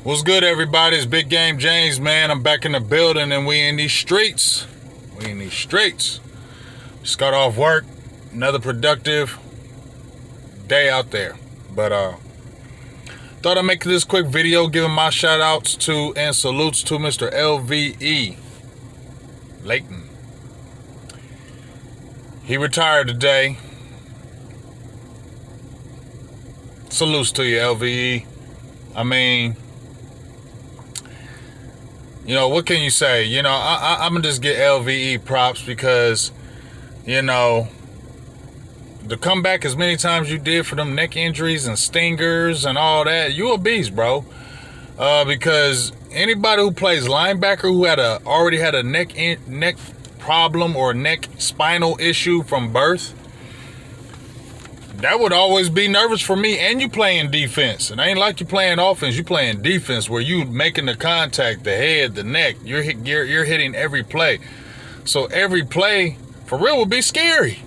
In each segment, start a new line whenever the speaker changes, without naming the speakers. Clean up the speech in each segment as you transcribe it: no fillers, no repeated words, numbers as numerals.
What's good, everybody? It's Big Game James, man. I'm back in the building, and we in these streets. Just got off work. Another productive day out there. But thought I'd make this quick video giving my shout outs to and salutes to Mr. LVE, Leighton. He retired today. Salutes to you, LVE. I mean, what can you say? I'm going to just get LVE props because, to come back as many times you did for them neck injuries and stingers and all that, you a beast, bro. Because anybody who plays linebacker who already had a neck problem or neck spinal issue from birth, that would always be nervous for me. And you playing defense. It ain't like you playing offense. You playing defense where you making the contact, the head, the neck. You're hitting every play. So every play, for real, would be scary.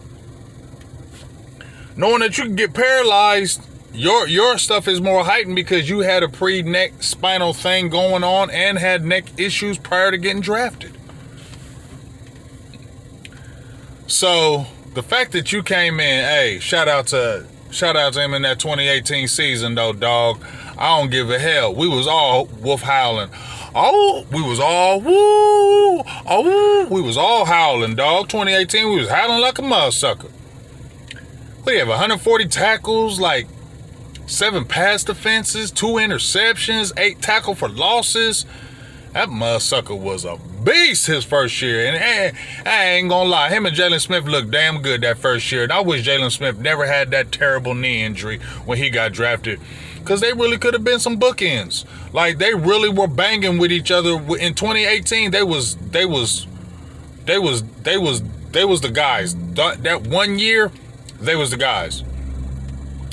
Knowing that you can get paralyzed, your stuff is more heightened because you had a pre-neck spinal thing going on and had neck issues prior to getting drafted. So the fact that you came in, hey, shout out to him in that 2018 season though, dog. I don't give a hell. We was all wolf howling. Oh, we was all woo. Oh, we was all howling, dog. 2018, we was howling like a motherfucker. We have 140 tackles, like 7 pass defenses, 2 interceptions, 8 tackle for losses. That motherfucker was a beast his first year. And I ain't gonna lie, him and Jalen Smith looked damn good that first year. And I wish Jalen Smith never had that terrible knee injury when he got drafted. Because they really could have been some bookends. Like, they really were banging with each other. In 2018, they was the guys. That 1 year, they was the guys.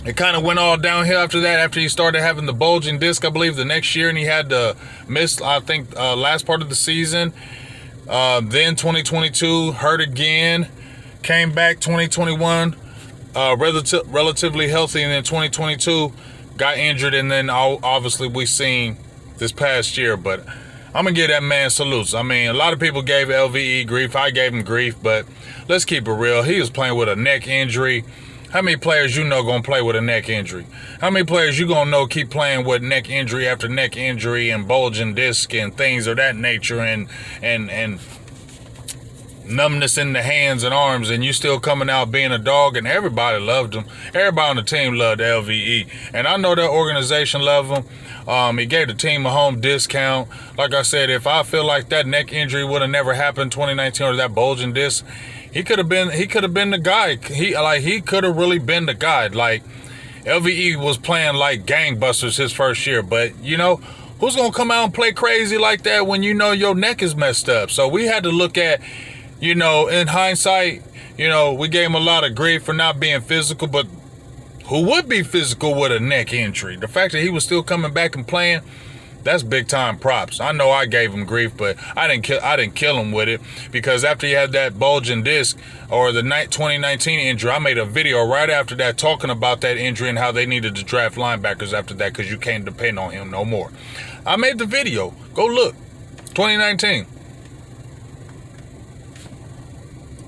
It kind of went all downhill after that, after he started having the bulging disc, I believe, the next year, and he had to miss, I think, last part of the season. Then 2022, hurt again, came back 2021, relatively healthy, and then 2022, got injured, and then obviously we seen this past year, but I'm going to give that man salutes. I mean, a lot of people gave LVE grief. I gave him grief, but let's keep it real. He was playing with a neck injury. How many players gonna play with a neck injury? How many players you gonna know keep playing with neck injury after neck injury and bulging disc and things of that nature and numbness in the hands and arms, and you still coming out being a dog? And everybody loved him. Everybody on the team loved LVE, and I know that organization loved him. He gave the team a home discount. Like I said, if I feel like that neck injury would have never happened 2019 or that bulging disc, he could have been the guy. He could have really been the guy. Like, LVE was playing like gangbusters his first year, but who's gonna come out and play crazy like that when your neck is messed up? So we had to look at, in hindsight, we gave him a lot of grief for not being physical, but who would be physical with a neck injury? The fact that he was still coming back and playing, that's big time props. I know I gave him grief, but I didn't kill him with it, because after he had that bulging disc or the 2019 injury, I made a video right after that talking about that injury and how they needed to draft linebackers after that because you can't depend on him no more. I made the video. Go look. 2019.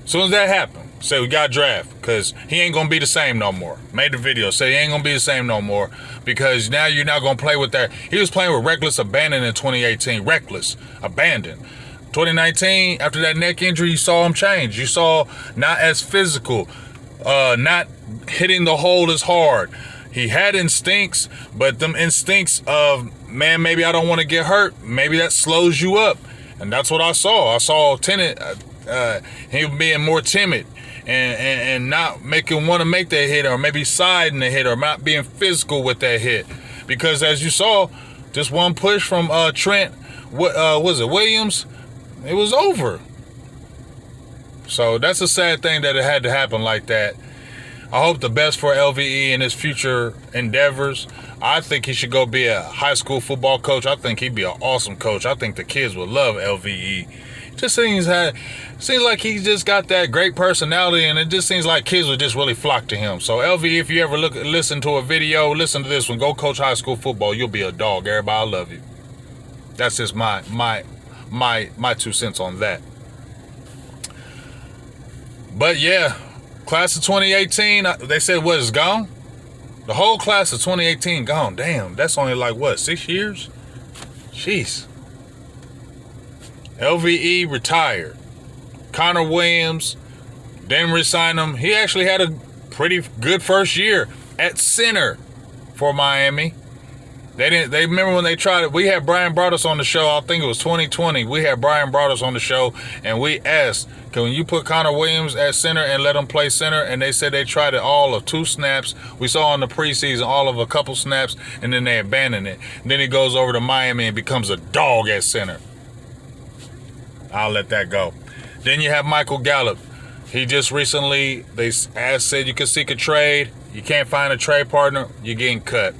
As soon as that happened, say we got draft because he ain't gonna be the same no more. Made the video, say he ain't gonna be the same no more because now you're not gonna play with that. He was playing with reckless abandon in 2018. Reckless abandon. 2019, after that neck injury, you saw him change. You saw not as physical, not hitting the hole as hard. He had instincts, but them instincts of, man, maybe I don't want to get hurt. Maybe that slows you up, and that's what I saw. I saw him being more timid. And not want to make that hit, or maybe siding the hit, or not being physical with that hit. Because as you saw, just one push from Trent, was it Williams? It was over. So that's a sad thing that it had to happen like that. I hope the best for LVE in his future endeavors. I think he should go be a high school football coach. I think he'd be an awesome coach. I think the kids would love LVE. Just seems like he just got that great personality, and it just seems like kids would just really flock to him. So LVE, if you ever listen to a video, listen to this one. Go coach high school football. You'll be a dog. Everybody love you. That's just my 2 cents on that. But yeah, class of 2018. They said what is gone. The whole class of 2018 gone. Damn, that's only like what, 6 years? Jeez. LVE retired. Connor Williams didn't resign him. He actually had a pretty good first year at center for Miami. They remember when they tried it. We had Brian Broaddus on the show. I think it was 2020. We had Brian Broaddus on the show, and we asked, can you put Connor Williams at center and let him play center? And they said they tried it all of 2 snaps. We saw in the preseason all of a couple snaps, and then they abandoned it. And then he goes over to Miami and becomes a dog at center. I'll let that go. Then you have Michael Gallup. He just recently, they said you could seek a trade. You can't find a trade partner, you're getting cut.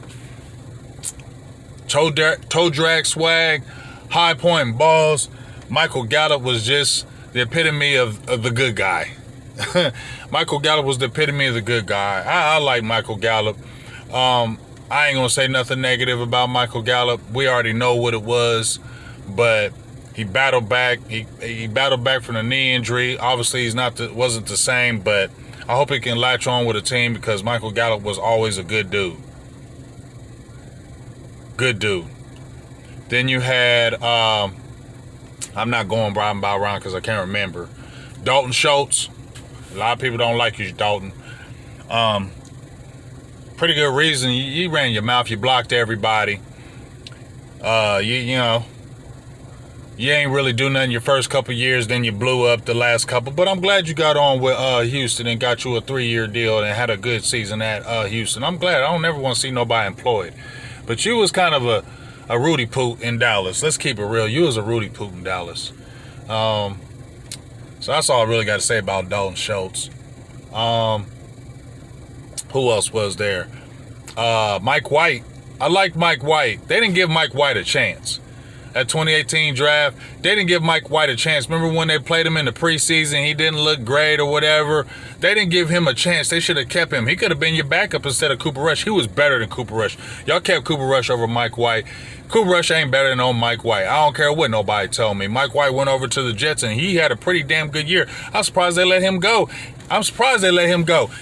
Toe drag swag, high point balls. Michael Gallup was just the epitome of the good guy. Michael Gallup was the epitome of the good guy. I like Michael Gallup. I ain't gonna say nothing negative about Michael Gallup. We already know what it was, but he battled back. He battled back from the knee injury. Obviously, he's wasn't the same, but I hope he can latch on with a team because Michael Gallup was always a good dude. Good dude. Then you had, I'm not going round by round because I can't remember. Dalton Schultz. A lot of people don't like you, Dalton. Pretty good reason. You ran your mouth. You blocked everybody. You know. You ain't really do nothing your first couple years, then you blew up the last couple. But I'm glad you got on with Houston and got you a 3-year deal and had a good season at Houston. I'm glad. I don't ever want to see nobody employed. But you was kind of a Rudy Poot in Dallas. Let's keep it real. You was a Rudy Poot in Dallas. So that's all I really got to say about Dalton Schultz. Who else was there? Mike White. I liked Mike White. They didn't give Mike White a chance. That 2018 draft, they didn't give Mike White a chance. Remember when they played him in the preseason, he didn't look great or whatever. They didn't give him a chance. They should have kept him. He could have been your backup instead of Cooper Rush. He was better than Cooper Rush. Y'all kept Cooper Rush over Mike White. Cooper Rush ain't better than old Mike White. I don't care what nobody told me. Mike White went over to the Jets, and he had a pretty damn good year. I'm surprised they let him go.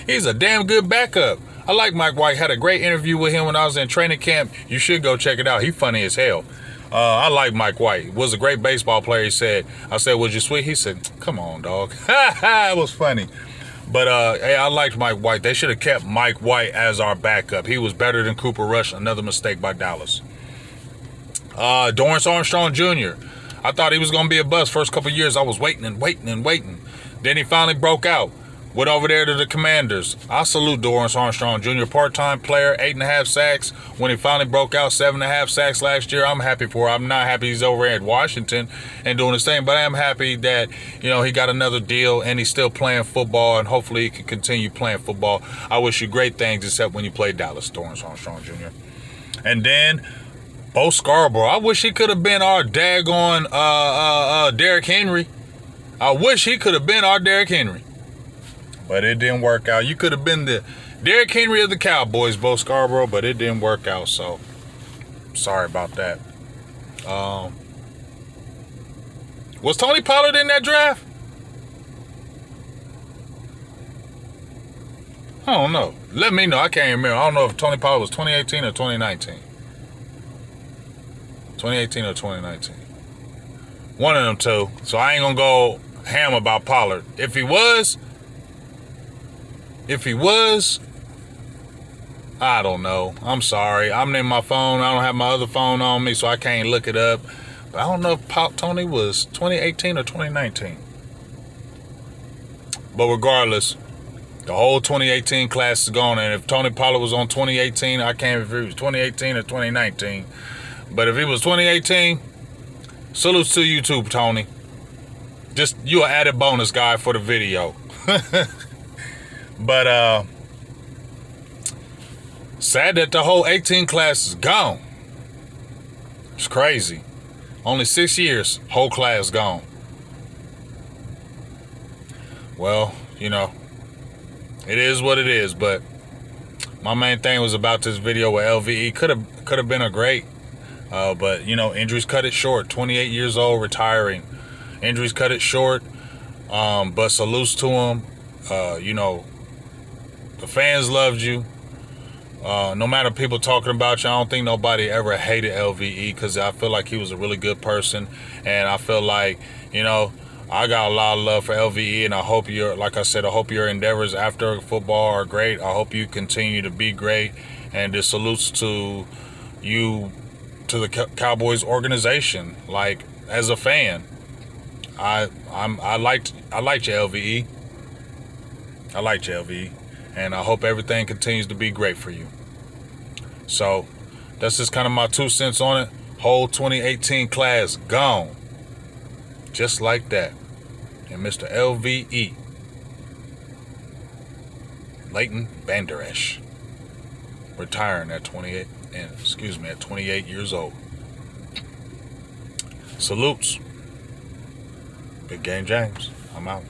He's a damn good backup. I like Mike White. Had a great interview with him when I was in training camp. You should go check it out. He's funny as hell. I like Mike White. Was a great baseball player, he said. I said, was you sweet? He said, come on, dog. It was funny. But, hey, I liked Mike White. They should have kept Mike White as our backup. He was better than Cooper Rush. Another mistake by Dallas. Dorrance Armstrong Jr. I thought he was going to be a bust. First couple of years, I was waiting. Then he finally broke out. Went over there to the Commanders. I salute Dorrance Armstrong Jr., part-time player, 8.5 sacks. When he finally broke out, 7.5 sacks last year, I'm happy for him. I'm not happy he's over at Washington and doing his thing, but I am happy that, you know, he got another deal and he's still playing football, and hopefully he can continue playing football. I wish you great things, except when you play Dallas, Dorrance Armstrong Jr. And then Bo Scarborough. I wish he could have been our daggone Derrick Henry. I wish he could have been our Derrick Henry. But it didn't work out. You could have been the Derrick Henry of the Cowboys, Bo Scarborough, but it didn't work out. So, sorry about that. Was Tony Pollard in that draft? I don't know. Let me know. I can't remember. I don't know if Tony Pollard was 2018 or 2019. 2018 or 2019. One of them two. So I ain't going to go ham about Pollard. If he was, I don't know. I'm sorry. I'm in my phone. I don't have my other phone on me, so I can't look it up. But I don't know if Tony was 2018 or 2019. But regardless, the whole 2018 class is gone. And if Tony Pollard was on 2018, I can't remember if it was 2018 or 2019. But if it was 2018, salutes to you too, Tony. Just, you an added bonus guy for the video. But sad that the whole 18 class is gone. It's crazy. Only 6 years, whole class gone. well, you know, it is what it is. But my main thing was about this video with LVE. Could have been a great, but you know, injuries cut it short. 28 years old, retiring. Injuries cut it short. But salutes to him. You know, the fans loved you. No matter people talking about you, I don't think nobody ever hated LVE, because I feel like he was a really good person, and I feel like, you know, I got a lot of love for LVE, and I hope like I said, I hope your endeavors after football are great. I hope you continue to be great, and this salutes to you, to the Cowboys organization. Like, as a fan, I liked your LVE. I liked your LVE, and I hope everything continues to be great for you. So that's just kind of my 2 cents on it. Whole 2018 class gone, just like that. And Mr. LVE, Leighton Vander Esch, retiring at 28 years old. Salutes. Big Game James. I'm out.